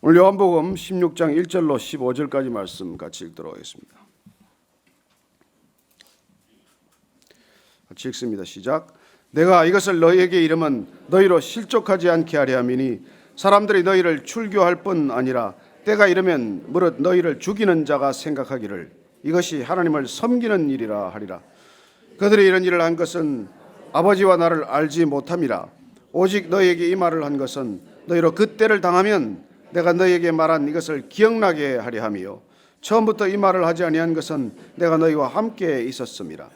오늘 요한복음 16장 1절로 15절까지 말씀 같이 읽도록 하겠습니다. 같이 읽습니다. 시작. 내가 이것을 너희에게 이르면 너희로 실족하지 않게 하려 함이니 사람들이 너희를 출교할 뿐 아니라 때가 이르면 무릇 너희를 죽이는 자가 생각하기를 이것이 하나님을 섬기는 일이라 하리라. 그들이 이런 일을 한 것은 아버지와 나를 알지 못함이라. 오직 너희에게 이 말을 한 것은 너희로 그 때를 당하면 내가 너희에게 말한 이것을 기억나게 하려 함이요 처음부터 이 말을 하지 아니한 것은 내가 너희와 함께 있었음이라.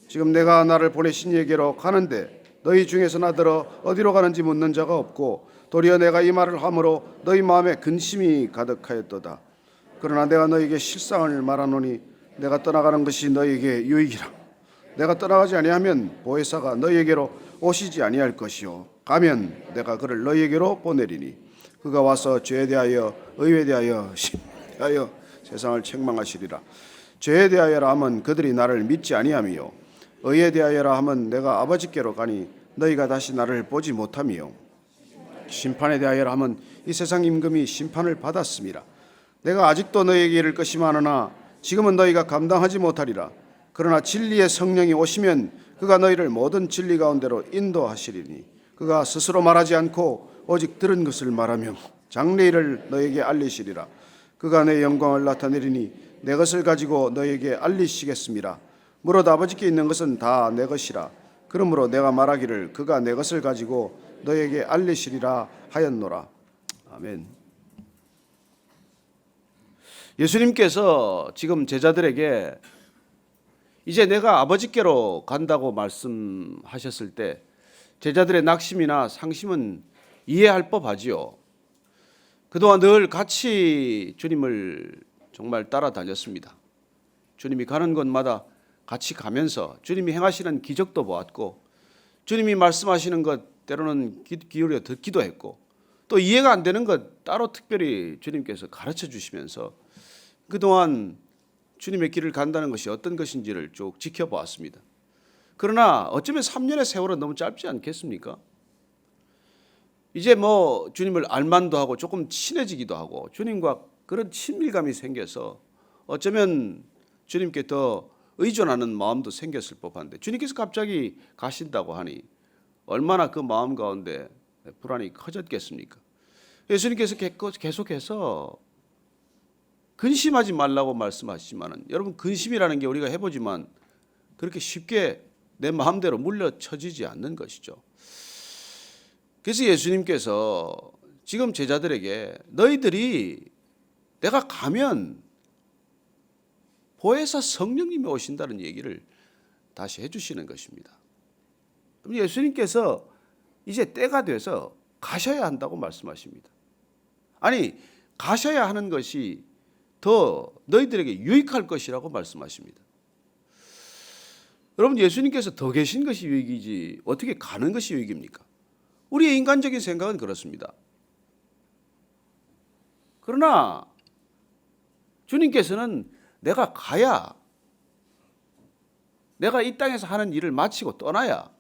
지금 내가 나를 보내신 이에게로 가는데 너희 중에서 나더러 어디로 가는지 묻는 자가 없고 도리어 내가 이 말을 함으로 너희 마음에 근심이 가득하였도다. 그러나 내가 너희에게 실상을 말하노니 내가 떠나가는 것이 너희에게 유익이라. 내가 떠나가지 아니하면 보혜사가 너희에게로 오시지 아니할 것이요 가면 내가 그를 너희에게로 보내리니 그가 와서 죄에 대하여 의에 대하여 심에 대하여 세상을 책망하시리라. 죄에 대하여라 하면 그들이 나를 믿지 아니하며 의에 대하여라 하면 내가 아버지께로 가니 너희가 다시 나를 보지 못하며 심판에 대하여라 하면 이 세상 임금이 심판을 받았음이라. 내가 아직도 너희에게 이를 것이 많으나 지금은 너희가 감당하지 못하리라. 그러나 진리의 성령이 오시면 그가 너희를 모든 진리 가운데로 인도하시리니 그가 스스로 말하지 않고 오직 들은 것을 말하며 장래일을 너희에게 알리시리라. 그가 내 영광을 나타내리니 내 것을 가지고 너희에게 알리시겠습니다. 무릇 아버지께 있는 것은 다 내 것이라. 그러므로 내가 말하기를 그가 내 것을 가지고 너희에게 알리시리라 하였노라. 아멘. 예수님께서 지금 제자들에게 이제 내가 아버지께로 간다고 말씀하셨을 때 제자들의 낙심이나 상심은 이해할 법하지요. 그동안 늘 같이 주님을 정말 따라다녔습니다. 주님이 가는 곳마다 같이 가면서 주님이 행하시는 기적도 보았고 주님이 말씀하시는 것 때로는 귀 기울여 듣기도 했고 또 이해가 안 되는 것 따로 특별히 주님께서 가르쳐 주시면서 그동안 주님의 길을 간다는 것이 어떤 것인지를 쭉 지켜보았습니다. 그러나 어쩌면 3년의 세월은 너무 짧지 않겠습니까? 이제 뭐 주님을 알만도 하고 조금 친해지기도 하고 주님과 그런 친밀감이 생겨서 어쩌면 주님께 더 의존하는 마음도 생겼을 법한데 주님께서 갑자기 가신다고 하니 얼마나 그 마음 가운데 불안이 커졌겠습니까? 예수님께서 계속해서 근심하지 말라고 말씀하시지만은 여러분 근심이라는 게 우리가 해보지만 그렇게 쉽게 내 마음대로 물려쳐지지 않는 것이죠. 그래서 예수님께서 지금 제자들에게 너희들이 내가 가면 보혜사 성령님이 오신다는 얘기를 다시 해주시는 것입니다. 그럼 예수님께서 이제 때가 돼서 가셔야 한다고 말씀하십니다. 아니 가셔야 하는 것이 더 너희들에게 유익할 것이라고 말씀하십니다. 여러분 예수님께서 더 계신 것이 유익이지 어떻게 가는 것이 유익입니까? 우리의 인간적인 생각은 그렇습니다. 그러나 주님께서는 내가 가야 내가 이 땅에서 하는 일을 마치고 떠나야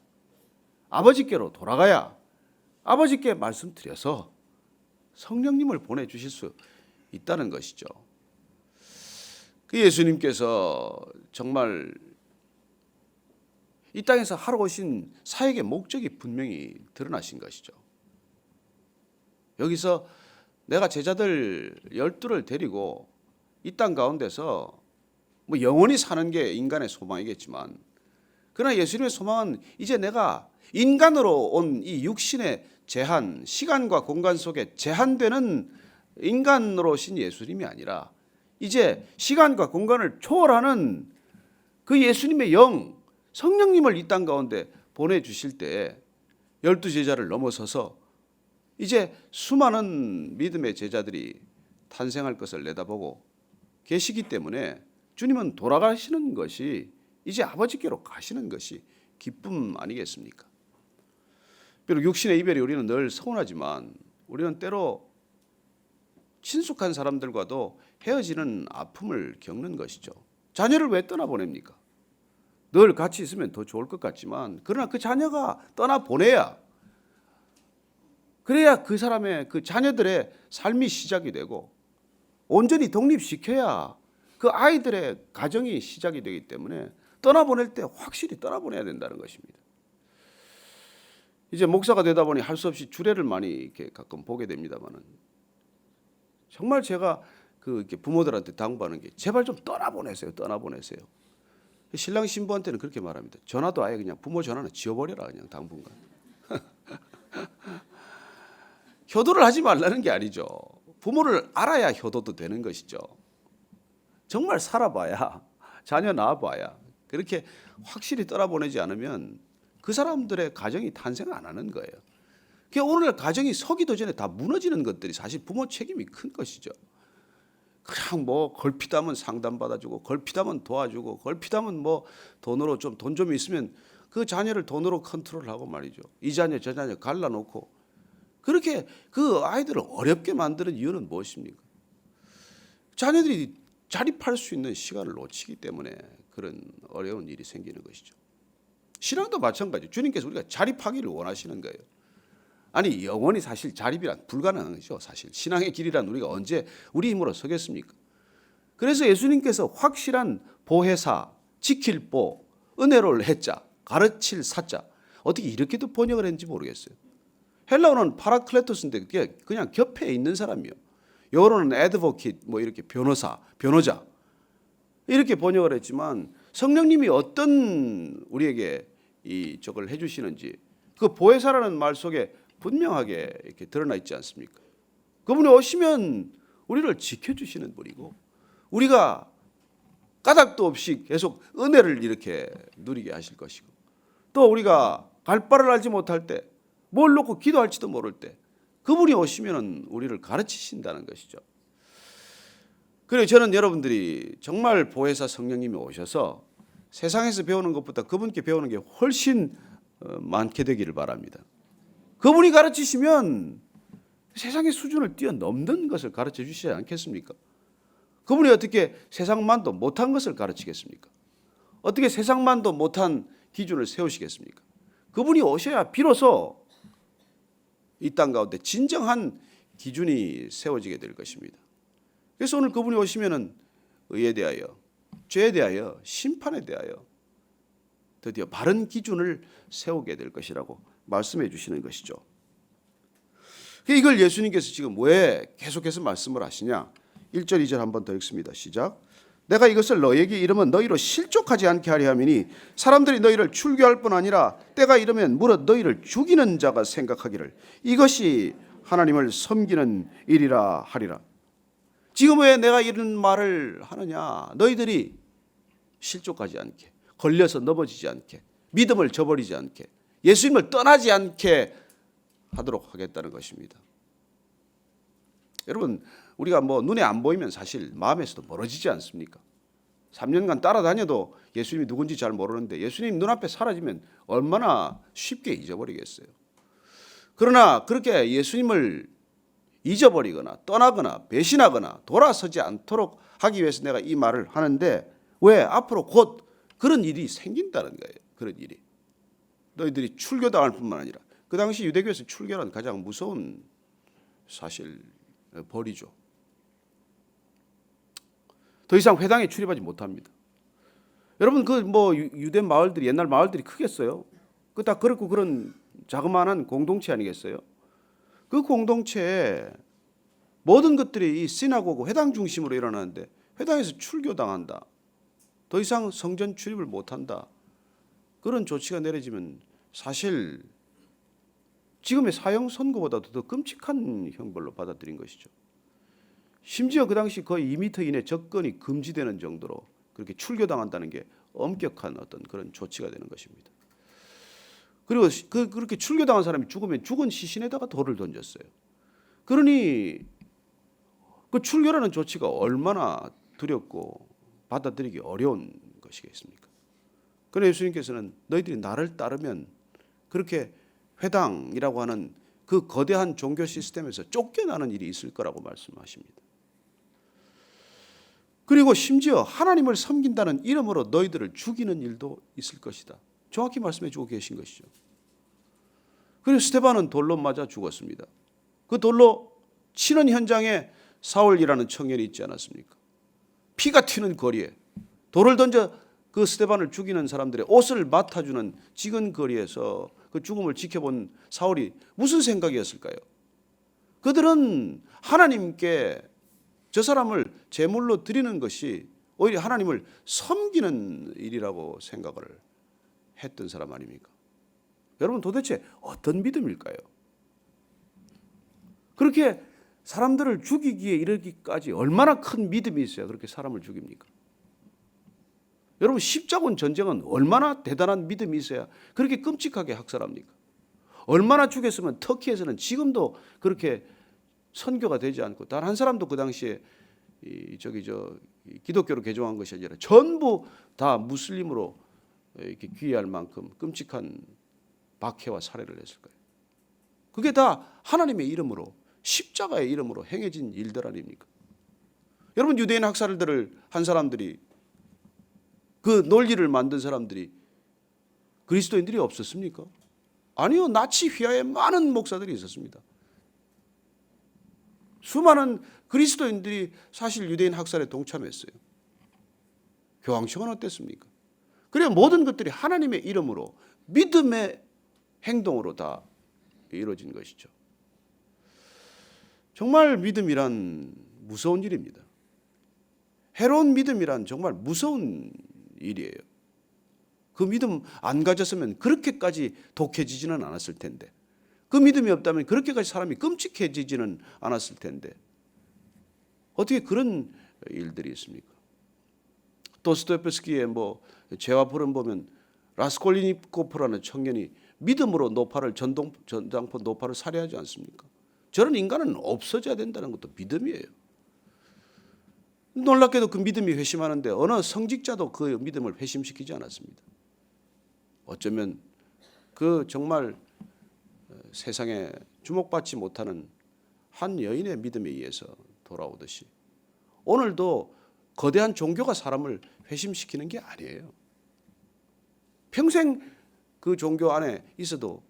아버지께로 돌아가야 아버지께 말씀드려서 성령님을 보내주실 수 있다는 것이죠. 그 예수님께서 정말 이 땅에서 하러 오신 사역의 목적이 분명히 드러나신 것이죠. 여기서 내가 제자들 12를 데리고 이 땅 가운데서 뭐 영원히 사는 게 인간의 소망이겠지만 그러나 예수님의 소망은 이제 내가 인간으로 온 이 육신의 제한, 시간과 공간 속에 제한되는 인간으로 오신 예수님이 아니라 이제 시간과 공간을 초월하는 그 예수님의 영, 성령님을 이 땅 가운데 보내주실 때 12제자를 넘어서서 이제 수많은 믿음의 제자들이 탄생할 것을 내다보고 계시기 때문에 주님은 돌아가시는 것이 이제 아버지께로 가시는 것이 기쁨 아니겠습니까? 비록 육신의 이별이 우리는 늘 서운하지만 우리는 때로 친숙한 사람들과도 헤어지는 아픔을 겪는 것이죠. 자녀를 왜 떠나보냅니까? 늘 같이 있으면 더 좋을 것 같지만 그러나 그 자녀가 떠나보내야 그래야 그 사람의 그 자녀들의 삶이 시작이 되고 온전히 독립시켜야 그 아이들의 가정이 시작이 되기 때문에 떠나보낼 때 확실히 떠나보내야 된다는 것입니다. 이제 목사가 되다 보니 할 수 없이 주례를 많이 이렇게 가끔 보게 됩니다만은 정말 제가 그 이렇게 부모들한테 당부하는 게 제발 좀 떠나보내세요. 떠나보내세요. 신랑 신부한테는 그렇게 말합니다. 전화도 아예 그냥 부모 전화는 지워버려라 그냥 당분간. 효도를 하지 말라는 게 아니죠. 부모를 알아야 효도도 되는 것이죠. 정말 살아봐야 자녀 낳아봐야 그렇게 확실히 떠나보내지 않으면 그 사람들의 가정이 탄생 안 하는 거예요. 그러니까 오늘날 가정이 서기도 전에 다 무너지는 것들이 사실 부모 책임이 큰 것이죠. 그냥 뭐 걸핏하면 상담받아주고 걸핏하면 도와주고 걸핏하면 뭐 돈으로 돈 좀 있으면 그 자녀를 돈으로 컨트롤하고 말이죠. 이 자녀 저 자녀 갈라놓고 그렇게 그 아이들을 어렵게 만드는 이유는 무엇입니까? 자녀들이 자립할 수 있는 시간을 놓치기 때문에 그런 어려운 일이 생기는 것이죠. 신앙도 마찬가지. 주님께서 우리가 자립하기를 원하시는 거예요. 아니 영원히 사실 자립이란 불가능한 거죠. 사실 신앙의 길이란 우리가 언제 우리 힘으로 서겠습니까? 그래서 예수님께서 확실한 보혜사, 지킬 보, 은혜로울 해자, 가르칠 사자 어떻게 이렇게도 번역을 했는지 모르겠어요. 헬라어는 파라클레토스인데 그냥 곁에 있는 사람이요. 영어로는 advocate 뭐 이렇게 변호사, 변호자 이렇게 번역을 했지만 성령님이 어떤 우리에게 이 저걸 해주시는지 그 보혜사라는 말 속에 분명하게 이렇게 드러나 있지 않습니까? 그분이 오시면 우리를 지켜주시는 분이고 우리가 까닭도 없이 계속 은혜를 이렇게 누리게 하실 것이고 또 우리가 갈 바를 알지 못할 때 뭘 놓고 기도할지도 모를 때 그분이 오시면 우리를 가르치신다는 것이죠. 그래서 저는 여러분들이 정말 보혜사 성령님이 오셔서 세상에서 배우는 것보다 그분께 배우는 게 훨씬 많게 되기를 바랍니다. 그분이 가르치시면 세상의 수준을 뛰어넘는 것을 가르쳐 주시지 않겠습니까? 그분이 어떻게 세상만도 못한 것을 가르치겠습니까? 어떻게 세상만도 못한 기준을 세우시겠습니까? 그분이 오셔야 비로소 이 땅 가운데 진정한 기준이 세워지게 될 것입니다. 그래서 오늘 그분이 오시면은 의에 대하여, 죄에 대하여, 심판에 대하여 드디어 바른 기준을 세우게 될 것이라고 말씀해 주시는 것이죠. 이걸 예수님께서 지금 왜 계속해서 말씀을 하시냐? 1절 2절 한 번 더 읽습니다. 시작. 내가 이것을 너희에게 이르면 너희로 실족하지 않게 하려 함이니 사람들이 너희를 출교할 뿐 아니라 때가 이르면 무릇 너희를 죽이는 자가 생각하기를 이것이 하나님을 섬기는 일이라 하리라. 지금 왜 내가 이런 말을 하느냐? 너희들이 실족하지 않게, 걸려서 넘어지지 않게, 믿음을 저버리지 않게, 예수님을 떠나지 않게 하도록 하겠다는 것입니다. 여러분 우리가 뭐 눈에 안 보이면 사실 마음에서도 멀어지지 않습니까? 3년간 따라다녀도 예수님이 누군지 잘 모르는데 예수님 눈앞에 사라지면 얼마나 쉽게 잊어버리겠어요. 그러나 그렇게 예수님을 잊어버리거나 떠나거나 배신하거나 돌아서지 않도록 하기 위해서 내가 이 말을 하는데 왜? 앞으로 곧 그런 일이 생긴다는 거예요. 그런 일이. 너희들이 출교당할 뿐만 아니라 그 당시 유대교에서 출교란 가장 무서운 사실 벌이죠. 더 이상 회당에 출입하지 못합니다. 여러분 그 뭐 유대 마을들이 옛날 마을들이 크겠어요? 그 다 그렇고 그런 자그마한 공동체 아니겠어요? 그 공동체에 모든 것들이 이 시나고그 회당 중심으로 일어나는데 회당에서 출교당한다. 더 이상 성전 출입을 못한다. 그런 조치가 내려지면 사실 지금의 사형 선고보다도 더 끔찍한 형벌로 받아들인 것이죠. 심지어 그 당시 거의 2m 이내 접근이 금지되는 정도로 그렇게 출교당한다는 게 엄격한 어떤 그런 조치가 되는 것입니다. 그리고 그렇게 출교당한 사람이 죽으면 죽은 시신에다가 돌을 던졌어요. 그러니 그 출교라는 조치가 얼마나 두렵고 받아들이기 어려운 것이겠습니까? 그러나 예수님께서는 너희들이 나를 따르면 그렇게 회당이라고 하는 그 거대한 종교 시스템에서 쫓겨나는 일이 있을 거라고 말씀하십니다. 그리고 심지어 하나님을 섬긴다는 이름으로 너희들을 죽이는 일도 있을 것이다. 정확히 말씀해 주고 계신 것이죠. 그리고 스데반은 돌로 맞아 죽었습니다. 그 돌로 치는 현장에 사울이라는 청년이 있지 않았습니까? 피가 튀는 거리에 돌을 던져 그 스데반을 죽이는 사람들의 옷을 맡아주는 지근 거리에서 그 죽음을 지켜본 사울이 무슨 생각이었을까요? 그들은 하나님께 저 사람을 제물로 드리는 것이 오히려 하나님을 섬기는 일이라고 생각을 했던 사람 아닙니까? 여러분 도대체 어떤 믿음일까요? 그렇게 사람들을 죽이기에 이르기까지 얼마나 큰 믿음이 있어야 그렇게 사람을 죽입니까? 여러분 십자군 전쟁은 얼마나 대단한 믿음이 있어야 그렇게 끔찍하게 학살합니까? 얼마나 죽였으면 터키에서는 지금도 그렇게 선교가 되지 않고 단 한 사람도 그 당시에 기독교로 개종한 것이 아니라 전부 다 무슬림으로 이렇게 귀의할 만큼 끔찍한 박해와 살해를 했을 거예요. 그게 다 하나님의 이름으로 십자가의 이름으로 행해진 일들 아닙니까? 여러분 유대인 학살들을 한 사람들이 그 논리를 만든 사람들이 그리스도인들이 없었습니까? 아니요. 나치 휘하에 많은 목사들이 있었습니다. 수많은 그리스도인들이 사실 유대인 학살에 동참했어요. 교황청은 어땠습니까? 그래 모든 것들이 하나님의 이름으로 믿음의 행동으로 다 이루어진 것이죠. 정말 믿음이란 무서운 일입니다. 해로운 믿음이란 정말 무서운 일이에요. 그 믿음 안 가졌으면 그렇게까지 독해지지는 않았을 텐데, 그 믿음이 없다면 그렇게까지 사람이 끔찍해지지는 않았을 텐데 어떻게 그런 일들이 있습니까? 도스토옙스키의 죄와 불은 보면 라스콜리니코프라는 청년이 믿음으로 전장포 노파를 살해하지 않습니까? 저런 인간은 없어져야 된다는 것도 믿음이에요. 놀랍게도 그 믿음이 회심하는데 어느 성직자도 그 믿음을 회심시키지 않았습니다. 어쩌면 그 정말 세상에 주목받지 못하는 한 여인의 믿음에 의해서 돌아오듯이 오늘도 거대한 종교가 사람을 회심시키는 게 아니에요. 평생 그 종교 안에 있어도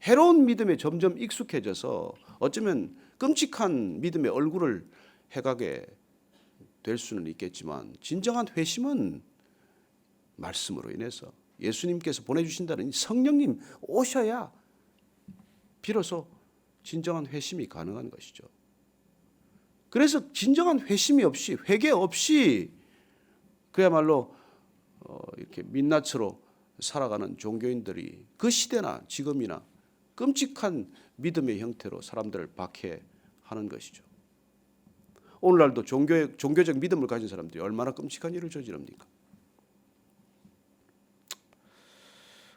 해로운 믿음에 점점 익숙해져서 어쩌면 끔찍한 믿음의 얼굴을 해가게 될 수는 있겠지만 진정한 회심은 말씀으로 인해서 예수님께서 보내주신다는 성령님 오셔야 비로소 진정한 회심이 가능한 것이죠. 그래서 진정한 회심이 없이 회개 없이 그야말로 이렇게 민낯으로 살아가는 종교인들이 그 시대나 지금이나 끔찍한 믿음의 형태로 사람들을 박해하는 것이죠. 오늘날도 종교적 믿음을 가진 사람들이 얼마나 끔찍한 일을 저지릅니까?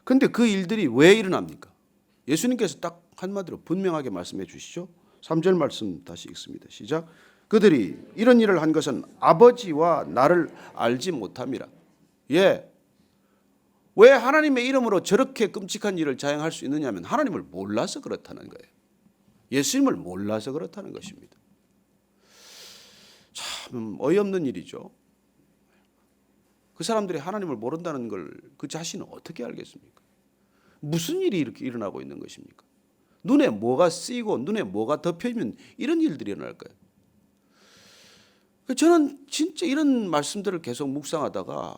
그런데 그 일들이 왜 일어납니까? 예수님께서 딱 한마디로 분명하게 말씀해 주시죠. 3절 말씀 다시 읽습니다. 시작. 그들이 이런 일을 한 것은 아버지와 나를 알지 못함이라. 예. 왜 하나님의 이름으로 저렇게 끔찍한 일을 자행할 수 있느냐면 하나님을 몰라서 그렇다는 거예요. 예수님을 몰라서 그렇다는 것입니다. 참 어이없는 일이죠. 그 사람들이 하나님을 모른다는 걸 그 자신은 어떻게 알겠습니까? 무슨 일이 이렇게 일어나고 있는 것입니까? 눈에 뭐가 쓰이고 눈에 뭐가 덮여있는 이런 일들이 일어날 거예요. 저는 진짜 이런 말씀들을 계속 묵상하다가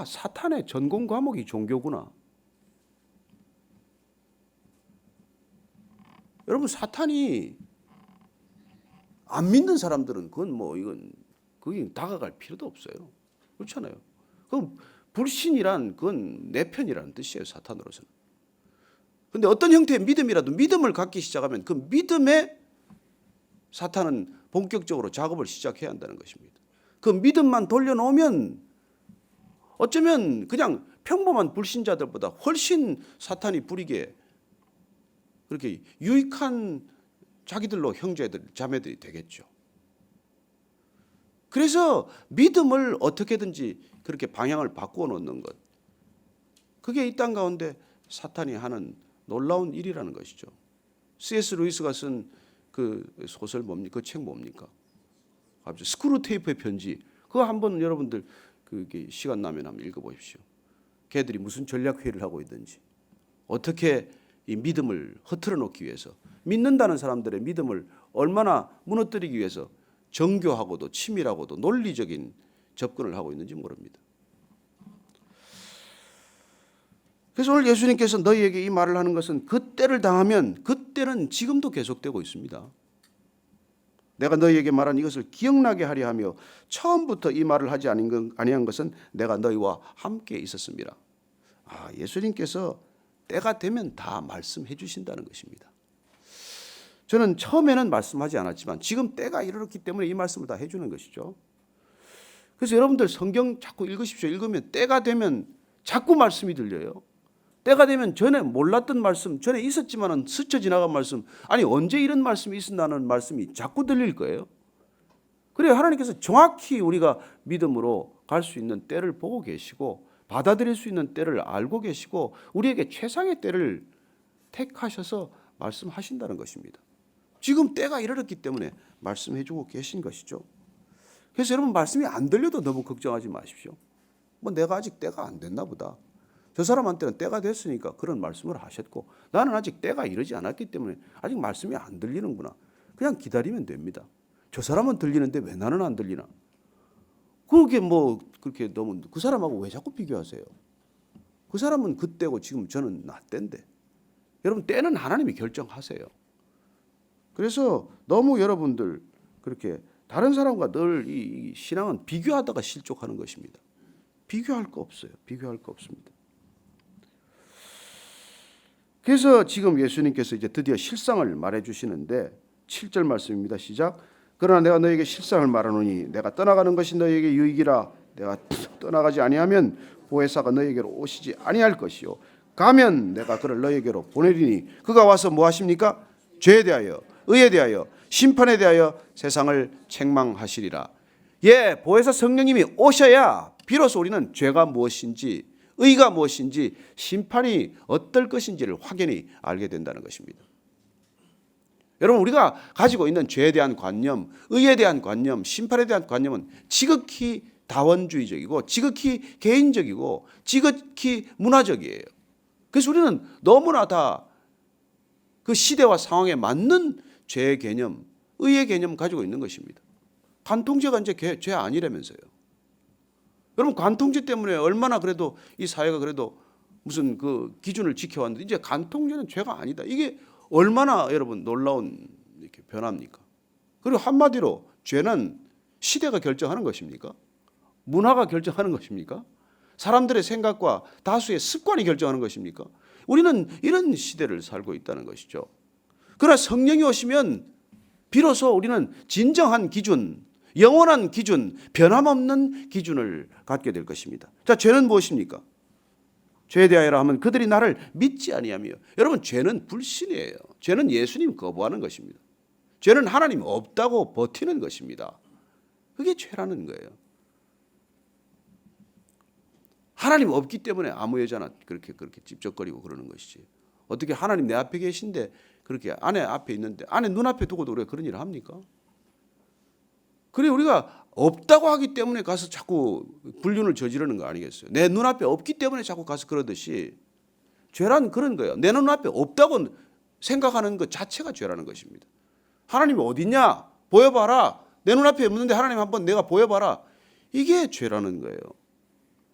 사탄의 전공 과목이 종교구나. 여러분 사탄이 안 믿는 사람들은 그게 다가갈 필요도 없어요. 그렇잖아요. 그 불신이란 그건 내 편이라는 뜻이에요. 사탄으로서는. 그런데 어떤 형태의 믿음이라도 믿음을 갖기 시작하면 그 믿음에 사탄은 본격적으로 작업을 시작해야 한다는 것입니다. 그 믿음만 돌려놓으면 어쩌면 그냥 평범한 불신자들보다 훨씬 사탄이 부리게 그렇게 유익한 자기들로 형제들, 자매들이 되겠죠. 그래서 믿음을 어떻게든지 그렇게 방향을 바꾸어 놓는 것, 그게 이 땅 가운데 사탄이 하는 놀라운 일이라는 것이죠. C.S. 루이스가 쓴 그 소설 뭡니까? 그 책 뭡니까? 스크루테이프의 편지. 그거 한번 여러분들 그게 시간 나면 한번 읽어보십시오. 걔들이 무슨 전략 회의를 하고 있든지, 어떻게 이 믿음을 흐트러 놓기 위해서, 믿는다는 사람들의 믿음을 얼마나 무너뜨리기 위해서 정교하고도 치밀하고도 논리적인 접근을 하고 있는지 모릅니다. 그래서 오늘 예수님께서 너희에게 이 말을 하는 것은 그때를 당하면 그때는 지금도 계속되고 있습니다. 내가 너희에게 말한 이것을 기억나게 하려 하며 처음부터 이 말을 하지 아니한 것은 내가 너희와 함께 있었습니다. 예수님께서 때가 되면 다 말씀해 주신다는 것입니다. 저는 처음에는 말씀하지 않았지만 지금 때가 이르렀기 때문에 이 말씀을 다 해주는 것이죠. 그래서 여러분들 성경 자꾸 읽으십시오. 읽으면 때가 되면 자꾸 말씀이 들려요. 때가 되면 전에 몰랐던 말씀, 전에 있었지만은 스쳐 지나간 말씀, 아니 언제 이런 말씀이 있었나는 말씀이 자꾸 들릴 거예요. 그래야 하나님께서 정확히 우리가 믿음으로 갈 수 있는 때를 보고 계시고 받아들일 수 있는 때를 알고 계시고 우리에게 최상의 때를 택하셔서 말씀하신다는 것입니다. 지금 때가 이르렀기 때문에 말씀해 주고 계신 것이죠. 그래서 여러분 말씀이 안 들려도 너무 걱정하지 마십시오. 내가 아직 때가 안 됐나 보다. 저 사람한테는 때가 됐으니까 그런 말씀을 하셨고 나는 아직 때가 이르지 않았기 때문에 아직 말씀이 안 들리는구나. 그냥 기다리면 됩니다. 저 사람은 들리는데 왜 나는 안 들리나? 그게 그렇게 너무 그 사람하고 왜 자꾸 비교하세요? 그 사람은 그때고 지금 저는 나 때인데. 여러분 때는 하나님이 결정하세요. 그래서 너무 여러분들 그렇게 다른 사람과 늘 이 신앙은 비교하다가 실족하는 것입니다. 비교할 거 없어요. 비교할 거 없습니다. 그래서 지금 예수님께서 이제 드디어 실상을 말해 주시는데 7절 말씀입니다. 시작. 그러나 내가 너에게 실상을 말하노니 내가 떠나가는 것이 너에게 유익이라. 내가 떠나가지 아니하면 보혜사가 너에게로 오시지 아니할 것이요 가면 내가 그를 너에게로 보내리니 그가 와서 뭐 하십니까? 죄에 대하여 의에 대하여 심판에 대하여 세상을 책망하시리라. 보혜사 성령님이 오셔야 비로소 우리는 죄가 무엇인지 의가 무엇인지 심판이 어떨 것인지를 확연히 알게 된다는 것입니다. 여러분 우리가 가지고 있는 죄에 대한 관념, 의에 대한 관념, 심판에 대한 관념은 지극히 다원주의적이고 지극히 개인적이고 지극히 문화적이에요. 그래서 우리는 너무나 다 그 시대와 상황에 맞는 죄의 개념, 의의 개념 가지고 있는 것입니다. 간통죄가 이제 죄 아니라면서요. 여러분 간통죄 때문에 얼마나 그래도 이 사회가 그래도 무슨 그 기준을 지켜왔는데 이제 간통죄는 죄가 아니다. 이게 얼마나 여러분 놀라운 이렇게 변화입니까? 그리고 한마디로 죄는 시대가 결정하는 것입니까? 문화가 결정하는 것입니까? 사람들의 생각과 다수의 습관이 결정하는 것입니까? 우리는 이런 시대를 살고 있다는 것이죠. 그러나 성령이 오시면 비로소 우리는 진정한 기준, 영원한 기준, 변함없는 기준을 갖게 될 것입니다. 자, 죄는 무엇입니까? 죄에 대하여라 하면 그들이 나를 믿지 아니하며. 여러분 죄는 불신이에요. 죄는 예수님 거부하는 것입니다. 죄는 하나님 없다고 버티는 것입니다. 그게 죄라는 거예요. 하나님 없기 때문에 아무 여자나 그렇게 찝쩍거리고 그러는 것이지. 어떻게 하나님 내 앞에 계신데 그렇게 아내 앞에 있는데 아내 눈앞에 두고도 우리가 그런 일을 합니까? 그래 우리가 없다고 하기 때문에 가서 자꾸 불륜을 저지르는 거 아니겠어요? 내 눈앞에 없기 때문에 자꾸 가서 그러듯이 죄란 그런 거예요. 내 눈앞에 없다고 생각하는 것 자체가 죄라는 것입니다. 하나님이 어딨냐? 보여봐라. 내 눈앞에 없는데 하나님 한번 내가 보여봐라. 이게 죄라는 거예요.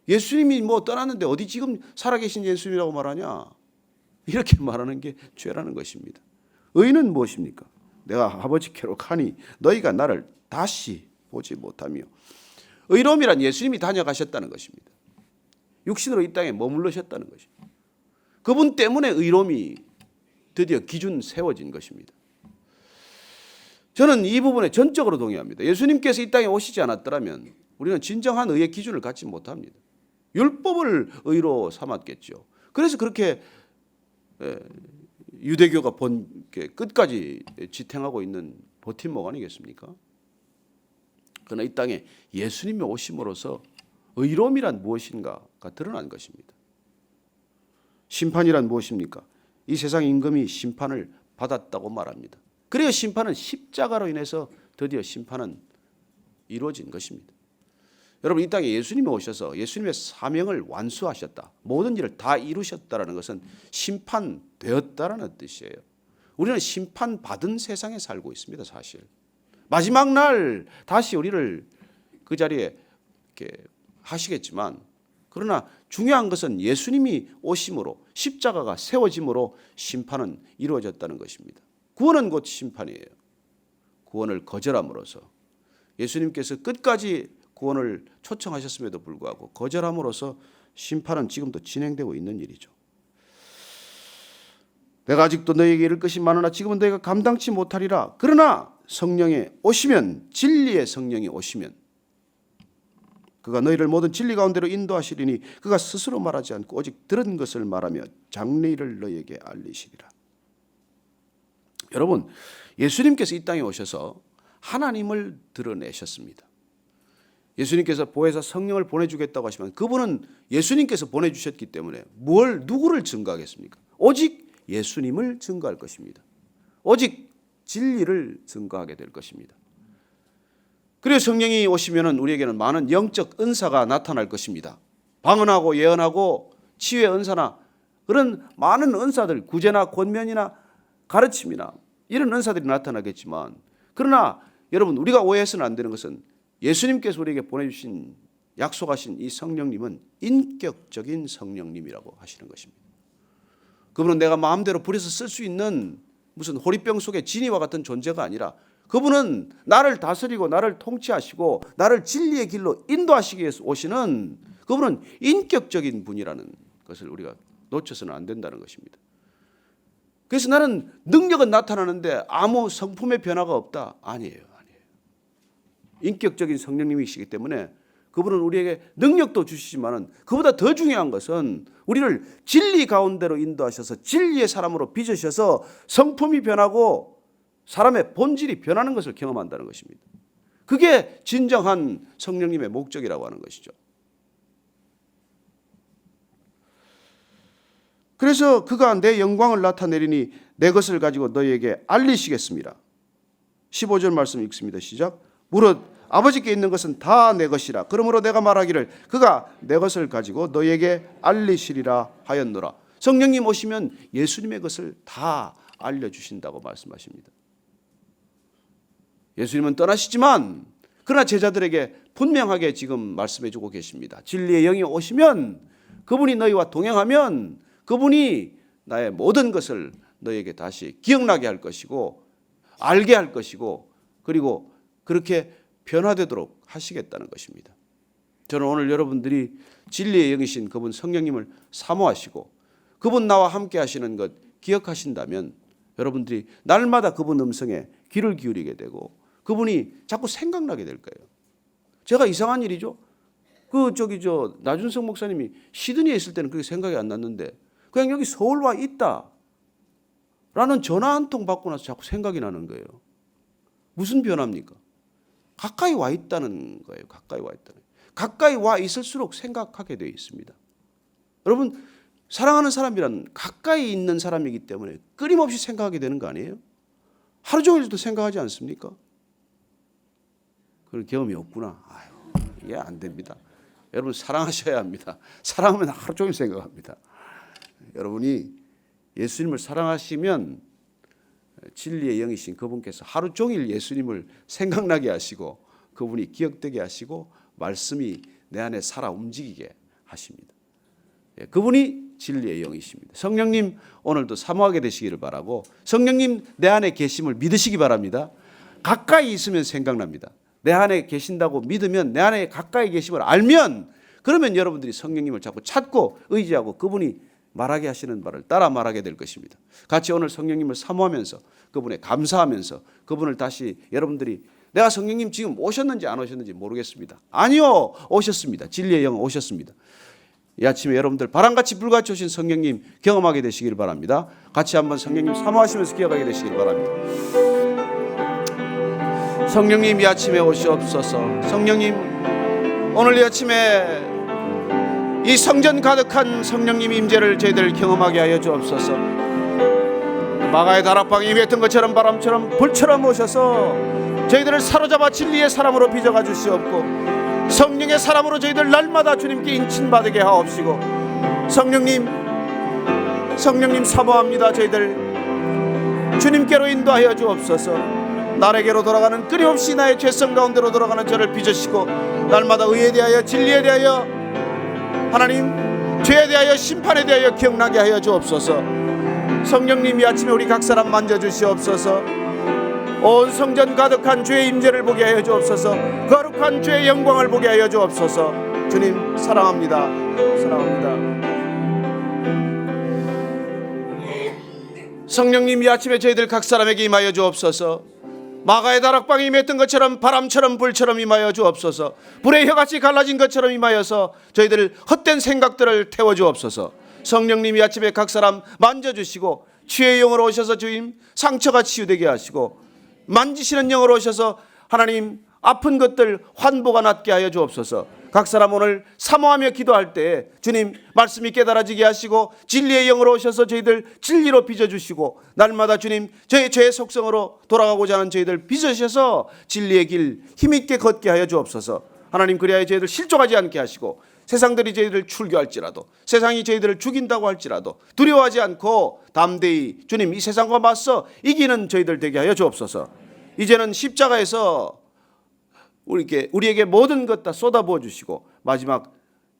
예수님이 떠났는데 어디 지금 살아계신 예수님이라고 말하냐? 이렇게 말하는 게 죄라는 것입니다. 의는 무엇입니까? 내가 아버지께로 가니 너희가 나를 다시 보지 못하며. 의로움이란 예수님이 다녀가셨다는 것입니다. 육신으로 이 땅에 머물러셨다는 것입니다. 그분 때문에 의로움이 드디어 기준 세워진 것입니다. 저는 이 부분에 전적으로 동의합니다. 예수님께서 이 땅에 오시지 않았더라면 우리는 진정한 의의 기준을 갖지 못합니다. 율법을 의로 삼았겠죠. 그래서 그렇게 유대교가 끝까지 지탱하고 있는 버팀목 아니겠습니까? 그러나 이 땅에 예수님이 오심으로써 의로움이란 무엇인가가 드러난 것입니다. 심판이란 무엇입니까? 이 세상 임금이 심판을 받았다고 말합니다. 그래야 심판은 십자가로 인해서 드디어 심판은 이루어진 것입니다. 여러분, 이 땅에 예수님이 오셔서 예수님의 사명을 완수하셨다, 모든 일을 다 이루셨다라는 것은 심판되었다라는 뜻이에요. 우리는 심판받은 세상에 살고 있습니다. 사실 마지막 날 다시 우리를 그 자리에 이렇게 하시겠지만, 그러나 중요한 것은 예수님이 오심으로, 십자가가 세워짐으로 심판은 이루어졌다는 것입니다. 구원은 곧 심판이에요. 구원을 거절함으로써, 예수님께서 끝까지 구원을 초청하셨음에도 불구하고 거절함으로써 심판은 지금도 진행되고 있는 일이죠. 내가 아직도 너희에게 이를 것이 많으나 지금은 너희가 감당치 못하리라. 그러나 성령이 오시면, 진리의 성령이 오시면 그가 너희를 모든 진리 가운데로 인도하시리니 그가 스스로 말하지 않고 오직 들은 것을 말하며 장래일을 너희에게 알리시리라. 여러분, 예수님께서 이 땅에 오셔서 하나님을 드러내셨습니다. 예수님께서 보혜사 성령을 보내주겠다고 하시면 그분은 예수님께서 보내주셨기 때문에 누구를 증거하겠습니까? 오직 예수님을 증거할 것입니다. 오직 진리를 증거하게 될 것입니다. 그래서 성령이 오시면 우리에게는 많은 영적 은사가 나타날 것입니다. 방언하고 예언하고 치유의 은사나 그런 많은 은사들, 구제나 권면이나 가르침이나 이런 은사들이 나타나겠지만, 그러나 여러분, 우리가 오해해서는 안 되는 것은 예수님께서 우리에게 보내주신, 약속하신 이 성령님은 인격적인 성령님이라고 하시는 것입니다. 그분은 내가 마음대로 부려서 쓸 수 있는 무슨 호리병 속의 지니와 같은 존재가 아니라, 그분은 나를 다스리고 나를 통치하시고 나를 진리의 길로 인도하시기 위해서 오시는, 그분은 인격적인 분이라는 것을 우리가 놓쳐서는 안 된다는 것입니다. 그래서 나는 능력은 나타나는데 아무 성품의 변화가 없다. 아니에요. 인격적인 성령님이시기 때문에 그분은 우리에게 능력도 주시지만은 그보다 더 중요한 것은 우리를 진리 가운데로 인도하셔서 진리의 사람으로 빚으셔서 성품이 변하고 사람의 본질이 변하는 것을 경험한다는 것입니다. 그게 진정한 성령님의 목적이라고 하는 것이죠. 그래서 그가 내 영광을 나타내리니 내 것을 가지고 너희에게 알리시겠습니다. 15절 말씀 읽습니다. 시작. 무릇 아버지께 있는 것은 다 내 것이라. 그러므로 내가 말하기를 그가 내 것을 가지고 너희에게 알리시리라 하였노라. 성령님 오시면 예수님의 것을 다 알려주신다고 말씀하십니다. 예수님은 떠나시지만 그러나 제자들에게 분명하게 지금 말씀해주고 계십니다. 진리의 영이 오시면, 그분이 너희와 동행하면 그분이 나의 모든 것을 너희에게 다시 기억나게 할 것이고 알게 할 것이고, 그리고 그렇게 변화되도록 하시겠다는 것입니다. 저는 오늘 여러분들이 진리의 영이신 그분 성령님을 사모하시고 그분 나와 함께 하시는 것 기억하신다면 여러분들이 날마다 그분 음성에 귀를 기울이게 되고 그분이 자꾸 생각나게 될 거예요. 제가 이상한 일이죠. 나준석 목사님이 시드니에 있을 때는 그렇게 생각이 안 났는데 그냥 여기 서울 와 있다 라는 전화 한 통 받고 나서 자꾸 생각이 나는 거예요. 무슨 변화입니까? 가까이 와 있다는 거예요. 가까이 와 있을수록 생각하게 되어 있습니다. 여러분, 사랑하는 사람이란 가까이 있는 사람이기 때문에 끊임없이 생각하게 되는 거 아니에요? 하루 종일도 생각하지 않습니까? 그런 경험이 없구나. 이게 안 됩니다. 여러분, 사랑하셔야 합니다. 사랑하면 하루 종일 생각합니다. 여러분이 예수님을 사랑하시면 진리의 영이신 그분께서 하루 종일 예수님을 생각나게 하시고 그분이 기억되게 하시고 말씀이 내 안에 살아 움직이게 하십니다. 그분이 진리의 영이십니다. 성령님 오늘도 사모하게 되시기를 바라고, 성령님 내 안에 계심을 믿으시기 바랍니다. 가까이 있으면 생각납니다. 내 안에 계신다고 믿으면, 내 안에 가까이 계심을 알면, 그러면 여러분들이 성령님을 자꾸 찾고 의지하고 그분이 말하게 하시는 바를 따라 말하게 될 것입니다. 같이 오늘 성령님을 사모하면서 그분에 감사하면서 그분을 다시, 여러분들이 내가 성령님 지금 오셨는지 안 오셨는지 모르겠습니다. 아니요, 오셨습니다. 진리의 영 오셨습니다. 이 아침에 여러분들 바람같이 불같이 오신 성령님 경험하게 되시길 바랍니다. 같이 한번 성령님 사모하시면서 기억하게 되시길 바랍니다. 성령님 이 아침에 오시옵소서. 성령님 오늘 이 아침에 이 성전 가득한 성령님 임재를 저희들 경험하게 하여 주옵소서. 마가의 다락방에 임했던 것처럼 바람처럼 불처럼 오셔서 저희들을 사로잡아 진리의 사람으로 빚어가 주시옵고 성령의 사람으로 저희들 날마다 주님께 인침받게 하옵시고, 성령님 사모합니다. 저희들 주님께로 인도하여 주옵소서. 나에게로 돌아가는, 끊임없이 나의 죄성 가운데로 돌아가는 저를 빚으시고, 날마다 의에 대하여, 진리에 대하여, 하나님 죄에 대하여, 심판에 대하여 기억나게 하여 주옵소서. 성령님, 이 아침에 우리 각 사람 만져주시옵소서. 온 성전 가득한 주의 임재를 보게 하여 주옵소서. 거룩한 주의 영광을 보게 하여 주옵소서. 주님 사랑합니다. 사랑합니다. 성령님, 이 아침에 저희들 각 사람에게 임하여 주옵소서. 마가의 다락방에 임했던 것처럼 바람처럼 불처럼 임하여 주옵소서. 불의 혀같이 갈라진 것처럼 임하여서 저희들 헛된 생각들을 태워 주옵소서. 성령님, 이 아침에 각 사람 만져주시고, 치유의 영으로 오셔서 주님 상처가 치유되게 하시고, 만지시는 영으로 오셔서 하나님 아픈 것들 환보가 낫게 하여 주옵소서. 각 사람 오늘 사모하며 기도할 때 주님 말씀이 깨달아지게 하시고, 진리의 영으로 오셔서 저희들 진리로 빚어주시고, 날마다 주님 저희 죄의 속성으로 돌아가고자 하는 저희들 빚으셔서 진리의 길 힘있게 걷게 하여 주옵소서. 하나님, 그리하여 저희들 실족하지 않게 하시고, 세상들이 저희들을 출교할지라도, 세상이 저희들을 죽인다고 할지라도 두려워하지 않고 담대히 주님 이 세상과 맞서 이기는 저희들 되게 하여 주옵소서. 이제는 십자가에서 우리에게 모든 것 다 쏟아부어 주시고, 마지막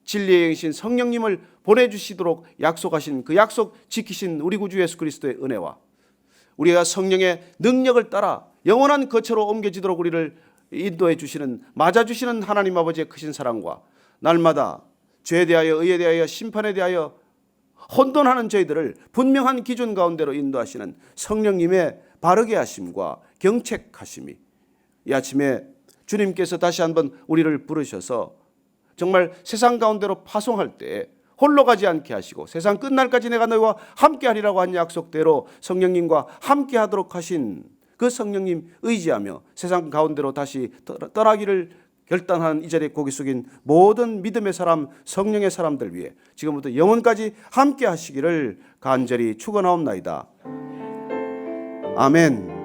진리의 영이신 성령님을 보내주시도록 약속하신 그 약속 지키신 우리 구주 예수 그리스도의 은혜와 우리가 성령의 능력을 따라 영원한 거처로 옮겨지도록 우리를 인도해 주시는, 맞아주시는 하나님 아버지의 크신 사랑과 날마다 죄에 대하여, 의에 대하여, 심판에 대하여 혼돈하는 저희들을 분명한 기준 가운데로 인도하시는 성령님의 바르게 하심과 경책하심이, 이 아침에 주님께서 다시 한번 우리를 부르셔서 정말 세상 가운데로 파송할 때 홀로 가지 않게 하시고, 세상 끝날까지 내가 너희와 함께 하리라고 한 약속대로 성령님과 함께 하도록 하신 그 성령님 의지하며 세상 가운데로 다시 떠나기를 결단한 이 자리에 고개 숙인 모든 믿음의 사람, 성령의 사람들 위해 지금부터 영원까지 함께 하시기를 간절히 축원하옵나이다. 아멘.